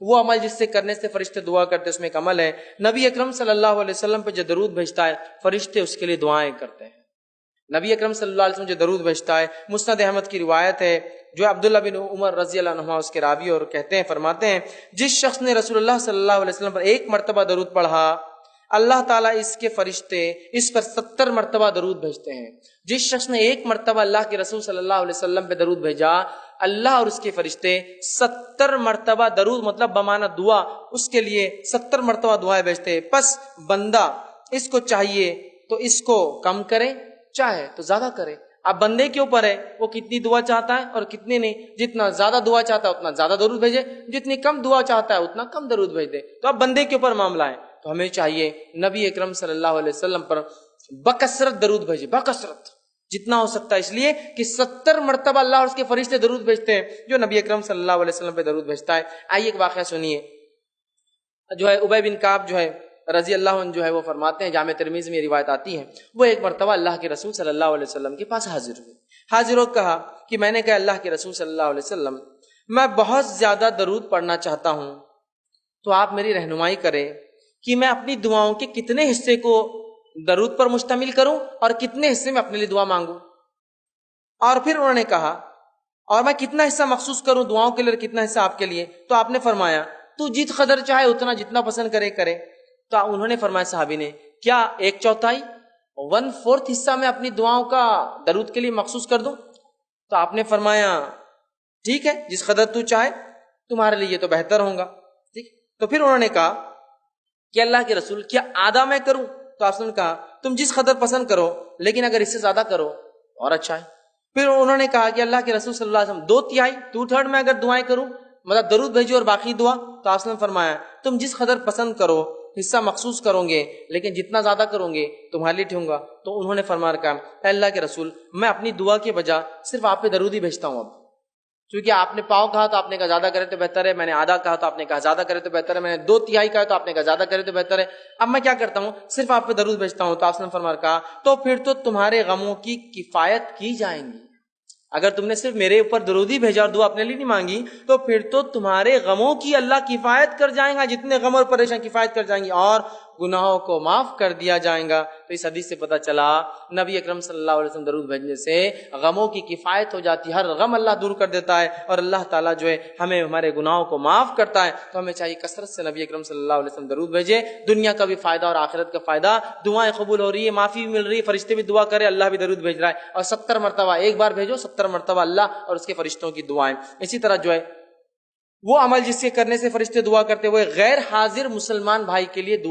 وہ عمل جس سے کرنے سے فرشتے دعا کرتے، اس میں ایک عمل ہے، نبی اکرم صلی اللہ علیہ وسلم پہ جو درود بھیجتا ہے فرشتے اس کے لیے دعائیں کرتے ہیں۔ نبی اکرم صلی اللہ علیہ وسلم جو درود بھیجتا ہے، مسند احمد کی روایت ہے جو عبداللہ بن عمر رضی اللہ عنہ اس کے راوی اور کہتے ہیں، فرماتے ہیں جس شخص نے رسول اللہ صلی اللہ علیہ وسلم پر ایک مرتبہ درود پڑھا اللہ تعالیٰ اس کے فرشتے اس پر 70 مرتبہ درود بھیجتے ہیں۔ جس شخص نے ایک مرتبہ اللہ کے رسول صلی اللہ علیہ وسلم پہ درود بھیجا اللہ اور اس کے فرشتے 70 مرتبہ درود مطلب بمعنی دعا اس کے لیے 70 مرتبہ دعائیں بھیجتے ہیں۔ پس بندہ اس کو چاہیے تو اس کو کم کرے، چاہے تو زیادہ کرے۔ اب بندے کے اوپر ہے وہ کتنی دعا چاہتا ہے اور کتنی نہیں، جتنا زیادہ دعا چاہتا ہے اتنا زیادہ درود بھیجے، جتنی کم دعا چاہتا ہے اتنا کم درود بھیج دے۔ تو اب بندے کے اوپر معاملہ ہے، تو ہمیں چاہیے نبی اکرم صلی اللہ علیہ وسلم پر بکثرت درود بھیجے، بکثرت جتنا ہو سکتا ہے، اس لیے کہ 70 مرتبہ اللہ اور اس کے فرشتے درود بھیجتے ہیں جو نبی اکرم صلی اللہ علیہ وسلم پہ درود بھیجتا ہے۔ آئیے ایک واقعہ سنیے، جو ہے ابی بن کعب جو ہے رضی اللہ عنہ جو ہے وہ فرماتے ہیں، جامع ترمذی میں یہ روایت آتی ہے، وہ ایک مرتبہ اللہ کے رسول صلی اللہ علیہ وسلم کے پاس حاضر ہوئے، حاضر ہو کہا کہ میں نے کہا اللہ کے رسول صلی اللہ علیہ وسلم میں بہت زیادہ درود پڑھنا چاہتا ہوں، تو آپ میری رہنمائی کریں کہ میں اپنی دعاؤں کے کتنے حصے کو درود پر مشتمل کروں اور کتنے حصے میں اپنے لیے دعا مانگوں۔ اور پھر انہوں نے کہا اور میں کتنا حصہ مخصوص کروں دعاؤں کے لیے اور کتنا حصہ آپ کے لیے، تو آپ نے فرمایا تو جت قدر چاہے اتنا، جتنا پسند کرے کرے۔ تو انہوں نے فرمایا صحابی نے کیا 1/4 1/4 حصہ میں اپنی دعاؤں کا درود کے لیے مخصوص کر دوں؟ تو آپ نے فرمایا ٹھیک ہے، جس قدر تو چاہے، تمہارے لیے تو بہتر ہوگا، ٹھیک۔ تو پھر انہوں نے کہا کہ اللہ کے رسول کیا آدھا میں کروں؟ تو آپ نے کہا تم جس قدر پسند کرو، لیکن اگر اس سے زیادہ کرو اور اچھا ہے۔ پھر انہوں نے کہا کہ اللہ کے رسول صلی اللہ علیہ وسلم 2/3 2/3 میں اگر دعائیں کروں، مطلب درود بھیجو اور باقی دعا، تو آپ نے فرمایا تم جس قدر پسند کرو حصہ مخصوص کرو گے، لیکن جتنا زیادہ کرو گے تمہارے لیے ٹھیک ہوگا۔ تو انہوں نے فرمایا کہا اے اللہ کے رسول میں اپنی دعا کے بجائے صرف آپ پہ درود ہی بھیجتا ہوں، اب کیونکہ آپ نے پاؤ کہا تو آپ نے کہا زیادہ کرے تو بہتر ہے، میں نے آدھا کہا تو آپ نے کہا زیادہ کرے تو بہتر ہے، میں نے 2/3 کہا تو آپ نے کہا زیادہ کرے تو بہتر ہے، اب میں کیا کرتا ہوں صرف آپ پہ درود بھیجتا ہوں۔ تو آپ نے فرمایا کہا تو پھر تو تمہارے غموں کی کفایت کی جائیں گی، اگر تم نے صرف میرے اوپر درود ہی بھیجا اور دعا اپنے لیے نہیں مانگی تو پھر تو تمہارے غموں کی اللہ کفایت کر جائیں گا، جتنے غم اور پریشان کفایت کر جائیں گی اور گناہوں کو معاف کر دیا جائیں گا۔ تو اس حدیث سے پتہ چلا نبی اکرم صلی اللہ علیہ وسلم درود بھیجنے سے غموں کی کفایت ہو جاتی ہے، ہر غم اللہ دور کر دیتا ہے اور اللہ تعالیٰ جو ہے ہمیں ہمارے گناہوں کو معاف کرتا ہے۔ تو ہمیں چاہیے کثرت سے نبی اکرم صلی اللہ علیہ وسلم درود بھیجے، دنیا کا بھی فائدہ اور آخرت کا فائدہ، دعائیں قبول ہو رہی ہے، معافی بھی مل رہی ہے، فرشتے بھی دعا کرے، اللہ بھی درود بھیج رہا ہے، اور 70 مرتبہ ایک بار بھیجو، 70 مرتبہ اللہ اور اس کے فرشتوں کی دعائیں۔ اسی طرح جو ہے وہ عمل جس کے کرنے سے فرشتے دعا کرتے ہوئے غیر حاضر مسلمان بھائی کے لیے دعا